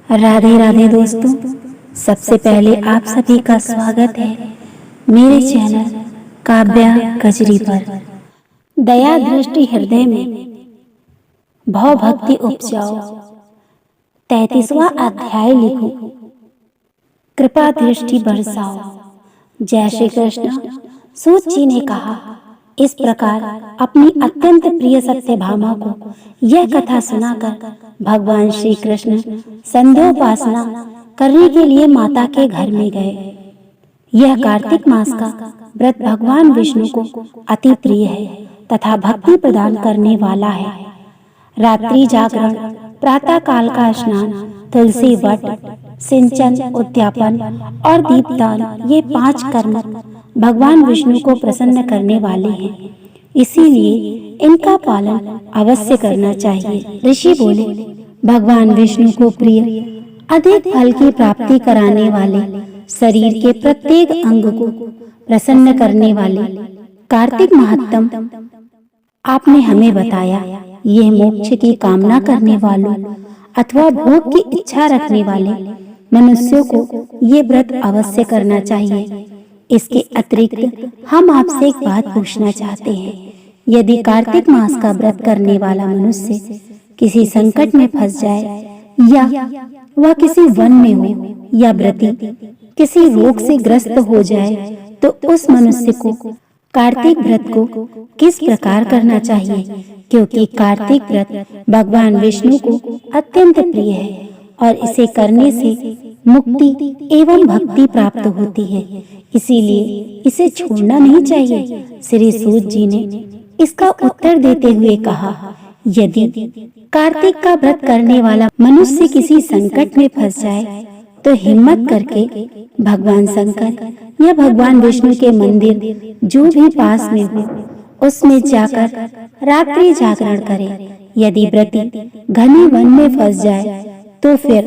राधे राधे दोस्तों, सबसे पहले आप सभी का स्वागत है मेरे चैनल काव्या कजरी पर। दया दृष्टि हृदय में भाव भक्ति उपजाओ, 33वां अध्याय लिखो, कृपा दृष्टि बरसाओ। जय श्री कृष्ण। सूत जी ने कहा, इस प्रकार अपनी अत्यंत प्रिय सत्यभामा को यह कथा सुनाकर भगवान श्री कृष्ण संध्योपासना करने के लिए माता के घर में गए। यह कार्तिक मास का व्रत भगवान विष्णु को अति प्रिय है तथा भक्ति प्रदान करने वाला है। रात्रि जागरण, प्रातः काल का स्नान, तुलसी वट, सिंचन, उद्यापन और दीपदान, ये 5 कर्म भगवान विष्णु को प्रसन्न करने वाले हैं, इसीलिए इनका पालन अवश्य करना चाहिए। ऋषि बोले, भगवान विष्णु को प्रिय, अधिक फल की प्राप्ति कराने वाले, शरीर के प्रत्येक अंग को प्रसन्न करने वाले कार्तिक महात्म आपने हमें बताया। यह मोक्ष की कामना करने वालों अथवा भोग की इच्छा रखने वाले मनुष्यों को ये व्रत अवश्य करना चाहिए। इसके अतिरिक्त हम आपसे एक बात पूछना चाहते हैं। यदि कार्तिक मास का व्रत करने वाला मनुष्य किसी संकट में फंस जाए, या वह किसी वन में हो, या व्रती किसी रोग से ग्रस्त हो जाए, तो उस मनुष्य को कार्तिक व्रत को किस प्रकार करना चाहिए? क्योंकि कार्तिक व्रत भगवान विष्णु को अत्यंत प्रिय है और इसे करने से मुक्ति एवं भक्ति प्राप्त होती है, इसीलिए इसे छोड़ना नहीं चाहिए। श्री सूत जी ने इसका उत्तर देते हुए कहा, यदि कार्तिक का व्रत करने वाला मनुष्य किसी संकट में फंस जाए, तो हिम्मत करके भगवान शंकर या भगवान विष्णु के मंदिर जो भी पास में हो, उसमें जाकर रात्रि जागरण करे। यदि व्रती घने वन में फंस जाए, तो फिर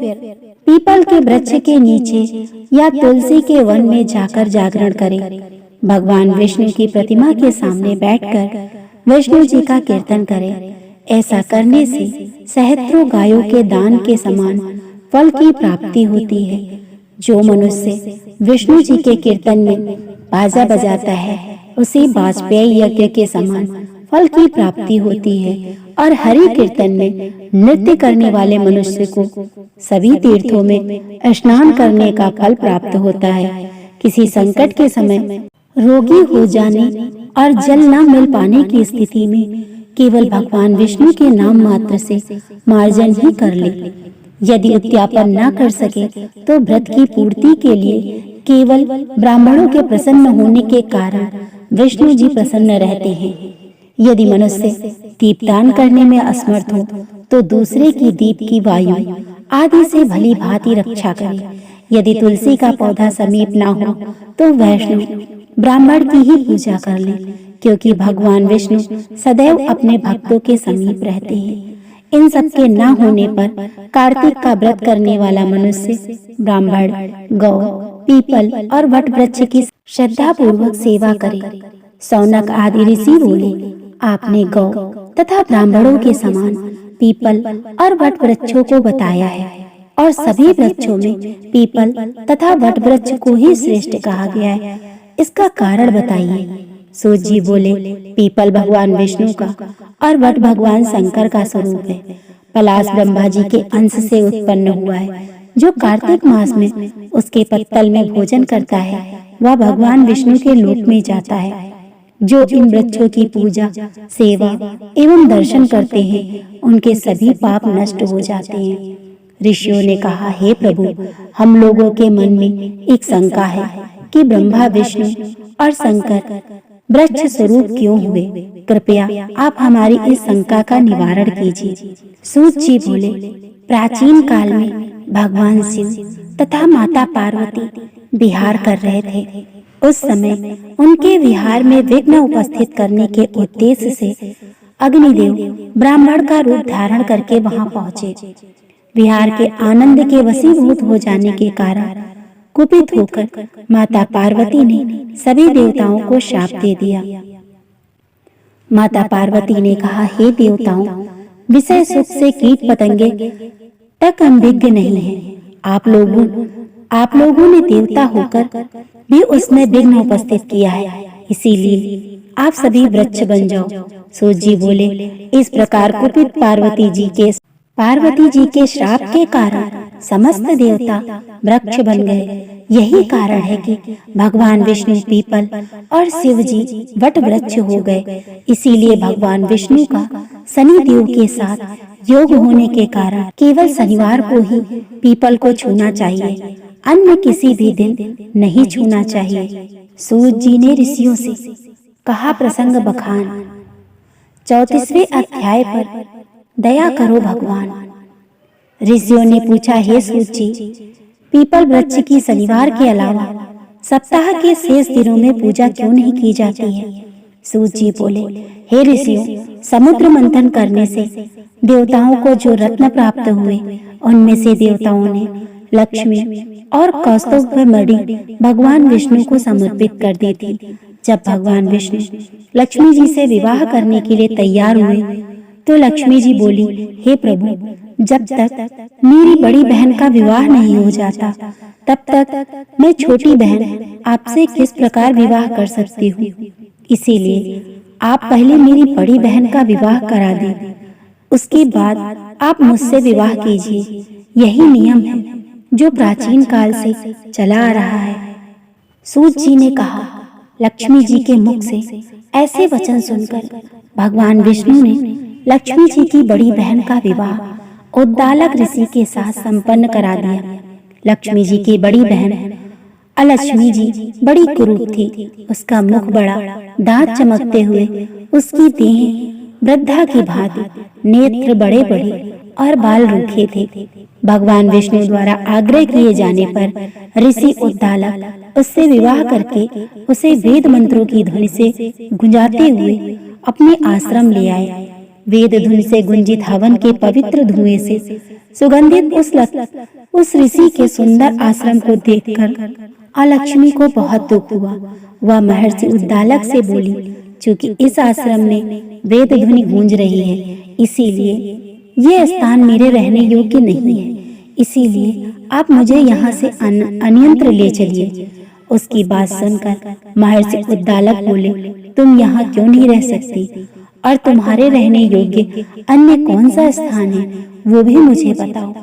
पीपल के वृक्ष के नीचे या तुलसी के वन में जाकर जागरण करे। भगवान विष्णु की प्रतिमा के सामने बैठकर विष्णु जी का कीर्तन करे। ऐसा करने से सहस्त्रों गायों के दान के समान फल की प्राप्ति होती है। जो मनुष्य विष्णु जी के कीर्तन में बाजा बजाता है, उसे वाजपेयी यज्ञ के समान फल की प्राप्ति होती है। और हरि कीर्तन में नृत्य करने वाले मनुष्य को सभी तीर्थों में स्नान करने का फल प्राप्त होता है। किसी संकट के समय रोगी हो जाने और जल न मिल पाने की स्थिति में केवल भगवान विष्णु के नाम मात्र से मार्जन ही कर ले। यदि उद्यापन न कर सके, तो व्रत की पूर्ति के लिए केवल ब्राह्मणों के प्रसन्न होने के कारण विष्णु जी प्रसन्न रहते हैं। यदि मनुष्य दीपदान करने में असमर्थ हो, तो दूसरे की दीप की वायु आदि से भली भांति रक्षा करे। यदि तुलसी का पौधा समीप न हो, तो वैष्णव ब्राह्मण की ही पूजा कर ले, क्योंकि भगवान विष्णु सदैव अपने भक्तों के समीप रहते हैं। इन सब के न होने पर कार्तिक का व्रत करने वाला मनुष्य ब्राह्मण, गौ, पीपल और वट वृक्ष की श्रद्धा पूर्वक सेवा करे। सौनक आदि ऋषि बोले, आपने गौ तथा ब्राह्मणों के समान पीपल और वट वृक्षों को बताया है, और सभी वृक्षों में पीपल तथा वट वृक्ष को ही श्रेष्ठ कहा गया है। इसका कारण बताइए। सूत जी बोले, पीपल भगवान विष्णु का और वट भगवान शंकर का स्वरूप है। पलाश ब्रह्मा जी के अंश से उत्पन्न हुआ है। जो कार्तिक मास में उसके पत्तल में भोजन करता है, वह भगवान विष्णु के लोक में जाता है। जो इन वृक्षों की पूजा, सेवा एवं दर्शन करते हैं, उनके सभी पाप नष्ट हो जाते हैं। ऋषियों ने कहा, हे प्रभु, हम लोगों के मन में एक शंका है कि ब्रह्मा, विष्णु और शंकर वृक्ष स्वरूप क्यों हुए? कृपया आप हमारी इस शंका का निवारण कीजिए। सूत जी बोले, प्राचीन काल में भगवान शिव तथा माता पार्वती विहार कर रहे थे। उस समय उनके विहार में विघ्न उपस्थित करने के उद्देश्य से अग्निदेव ब्राह्मण का रूप धारण करके वहां पहुंचे। विहार के आनंद के वशीभूत हो जाने के कारण कुपित होकर माता पार्वती ने सभी देवताओं को शाप दे दिया। माता पार्वती ने कहा, हे देवताओं, विषय सुख से कीट पतंगे तक हम विज्ञ नहीं हैं। आप लोगों ने देवता होकर भी उसमें विघ्न उपस्थित किया है, इसीलिए आप सभी वृक्ष बन जाओ। सूत जी बोले, इस प्रकार कुपित पार्वती जी के श्राप के कारण समस्त देवता वृक्ष बन गए। यही कारण है कि भगवान विष्णु पीपल और शिव जी वट वृक्ष हो गए। इसीलिए भगवान विष्णु का शनि देव के साथ योग होने के कारण केवल शनिवार को ही पीपल को छूना चाहिए, अन्य किसी भी दिन नहीं छूना चाहिए। सूत जी ने ऋषियों से कहा, प्रसंग बखान 34वें अध्याय पर दया करो भगवान। ऋषियों ने पूछा, हे सूत जी, पीपल वृक्ष की शनिवार के अलावा सप्ताह के शेष दिनों में पूजा क्यों नहीं की जाती है? सूत जी बोले, हे ऋषियों, समुद्र मंथन करने से देवताओं को जो रत्न प्राप्त हुए, उनमें से देवताओं ने लक्ष्मी और कौस्तुभ मणि भगवान विष्णु को समर्पित कर दी थी। जब भगवान विष्णु लक्ष्मी जी से विवाह करने के लिए तैयार हुए तो लक्ष्मी जी बोली, हे प्रभु, जब तक मेरी बड़ी बहन का विवाह नहीं हो जाता तब तक मैं छोटी बहन आपसे किस प्रकार विवाह कर सकती हूँ। इसीलिए आप पहले मेरी बड़ी बहन का विवाह करा दें, उसके बाद आप मुझसे विवाह कीजिए। यही नियम है जो प्राचीन काल से चला आ रहा है। सूत जी ने कहा, लक्ष्मी जी के मुख से ऐसे वचन सुनकर भगवान विष्णु ने लक्ष्मी जी की बड़ी बहन का विवाह उद्दालक ऋषि के साथ संपन्न करा दिया। लक्ष्मी जी की बड़ी बहन अलक्ष्मी जी बड़ी कुरूप थी। उसका मुख बड़ा, दांत चमकते हुए, उसकी देह वृद्धा की भांति, नेत्र बड़े बड़े और बाल रूखे थे। भगवान विष्णु द्वारा आग्रह किए जाने पर ऋषि उद्दालक उससे विवाह करके उसे वेद मंत्रों की ध्वनि से गुंजाते हुए अपने आश्रम ले आए। वेद धुन से गुंजित हवन के पवित्र धुएं से सुगंधित उस ऋषि के सुंदर आश्रम को देखकर अलक्ष्मी को बहुत दुख हुआ। वह महर्षि उद्दालक से बोली, चूंकि इस आश्रम में वेद ध्वनि गूंज रही है, इसीलिए यह स्थान मेरे रहने योग्य नहीं है, इसीलिए आप मुझे यहाँ से अन्यत्र ले चलिए। उसकी बात सुनकर महर्षि उद्दालक बोले, तुम यहाँ क्यों नहीं रह सकती, और तुम्हारे रहने योग्य अन्य कौन सा स्थान है वो भी मुझे बताओ।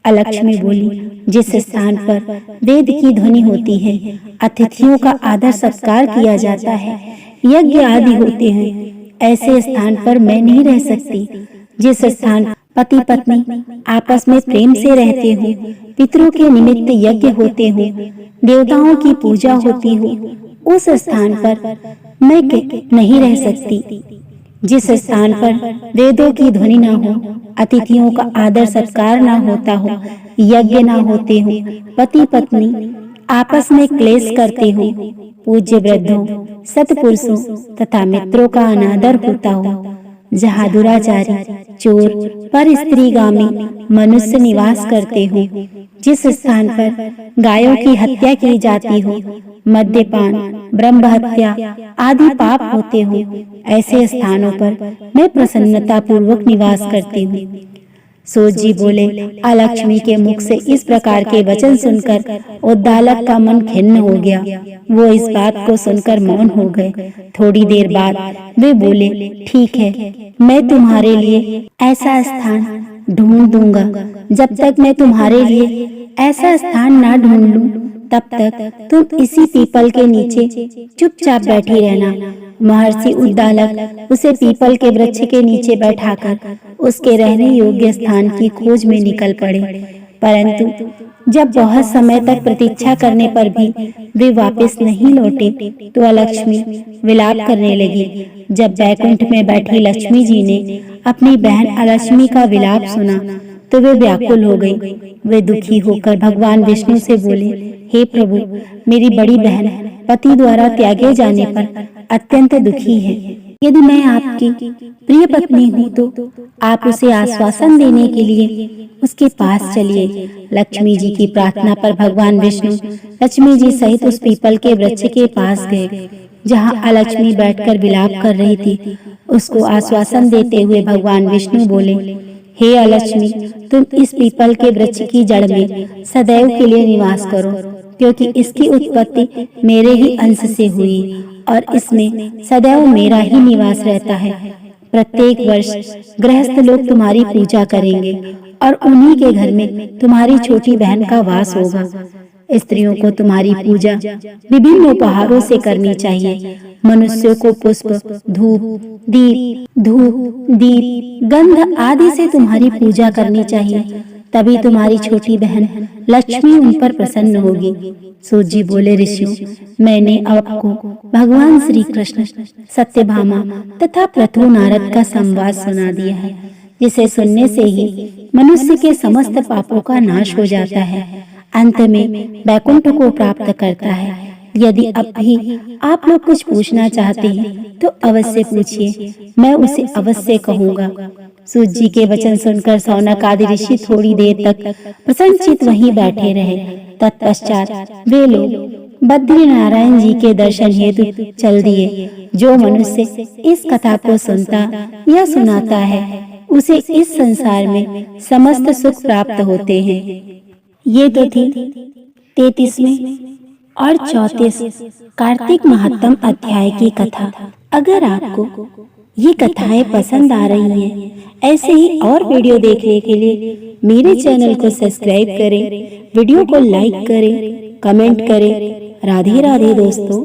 अलक्ष्मी बोली, जिस स्थान पर वेद की ध्वनि होती है, अतिथियों का आदर सत्कार किया जाता है, यज्ञ आदि होते हैं, ऐसे स्थान पर मैं नहीं रह सकती। जिस स्थान पति पत्नी आपस में प्रेम से रहते हो, पितरों के निमित्त यज्ञ होते हो, देवताओं की पूजा होती हो, उस स्थान पर मैं नहीं रह सकती। जिस स्थान पर वेदों की ध्वनि न हो, अतिथियों का आदर सत्कार न होता हो, यज्ञ न होते हो, पति पत्नी आपस में क्लेश करते हो, पूज्य वृद्धों, सत्पुरुषों तथा मित्रों का अनादर होता हो, जहाँ दुराचारी, चोर, पर स्त्रीगामी मनुष्य निवास करते हो, जिस स्थान पर गायों की हत्या की जाती हो, मद्यपान, ब्रह्म हत्या आदि पाप होते हो, ऐसे स्थानों पर मैं प्रसन्नता पूर्वक निवास करती हूँ। सूत जी बोले, अलक्ष्मी के मुख से इस प्रकार के वचन सुनकर उद्दालक का मन खिन्न हो गया। वो इस बात को सुनकर मौन हो गए। थोड़ी देर बाद वे बोले, ठीक है, मैं तुम्हारे लिए ऐसा स्थान ढूंढ दूंगा। जब तक मैं तुम्हारे लिए ऐसा स्थान ना ढूंढ लूं, तब तक तुम इसी पीपल के नीचे चुपचाप बैठी रहना। महर्षि उद्दालक उसे पीपल के वृक्ष के नीचे बैठाकर उसके रहने योग्य स्थान की खोज में निकल पड़े। परंतु जब बहुत समय तक प्रतीक्षा करने पर भी वे वापस नहीं लौटे तो अलक्ष्मी विलाप करने लगी। जब बैकुंठ में बैठी लक्ष्मी जी ने अपनी बहन अलक्ष्मी का विलाप सुना तो वे व्याकुल हो गई। वे दुखी होकर भगवान विष्णु से बोले, हे प्रभु, मेरी बड़ी बहन पति द्वारा त्यागे जाने पर अत्यंत दुखी है। यदि मैं आपकी प्रिय पत्नी हूँ तो आप उसे आश्वासन देने के लिए उसके पास चलिए। लक्ष्मी जी की प्रार्थना पर भगवान विष्णु लक्ष्मी जी सहित उस पीपल के वृक्ष के पास गए जहाँ अलक्ष्मी बैठकर विलाप कर रही थी। उसको आश्वासन देते हुए भगवान विष्णु बोले, हे अलक्ष्मी, तुम इस पीपल के वृक्ष की जड़ में सदैव के लिए निवास करो, क्योंकि इसकी उत्पत्ति मेरे ही अंश से हुई और इसमें सदैव मेरा ही निवास रहता है। प्रत्येक वर्ष गृहस्थ लोग तुम्हारी पूजा करेंगे और उन्हीं के घर में तुम्हारी छोटी बहन का वास होगा। स्त्रियों को तुम्हारी पूजा विभिन्न उपहारों से करनी चाहिए। मनुष्यों को पुष्प, धूप, दीप, गंध आदि से तुम्हारी पूजा करनी चाहिए, तभी तुम्हारी छोटी बहन लक्ष्मी उन पर प्रसन्न होगी। सूत जी बोले, ऋषियों, मैंने आपको भगवान श्री कृष्ण, सत्यभामा तथा प्रथु नारद का संवाद सुना दिया है, जिसे सुनने से ही मनुष्य के समस्त पापों का नाश हो जाता है, अंत में वैकुंठ को प्राप्त करता है। यदि अब भी आप लोग कुछ पूछना चाहते हैं तो अवश्य पूछिए, मैं उसे अवश्य कहूँगा। सूत जी के वचन सुनकर शौनक आदि ऋषि थोड़ी देर तक प्रसन्नचित्त वहीं बैठे रहे। तत्पश्चात वे लोग बद्री नारायण जी के दर्शन हेतु चल दिए। जो मनुष्य इस कथा को सुनता या सुनाता है, उसे इस संसार में समस्त सुख प्राप्त होते हैं। ये तो थी 33वें और 34 कार्तिक महात्म अध्याय की कथा। अगर आपको ये कथाएं पसंद आ रही हैं, ऐसे ही और वीडियो देखने के लिए मेरे चैनल को सब्सक्राइब करें, वीडियो को लाइक करें, कमेंट करें। राधे राधे दोस्तों।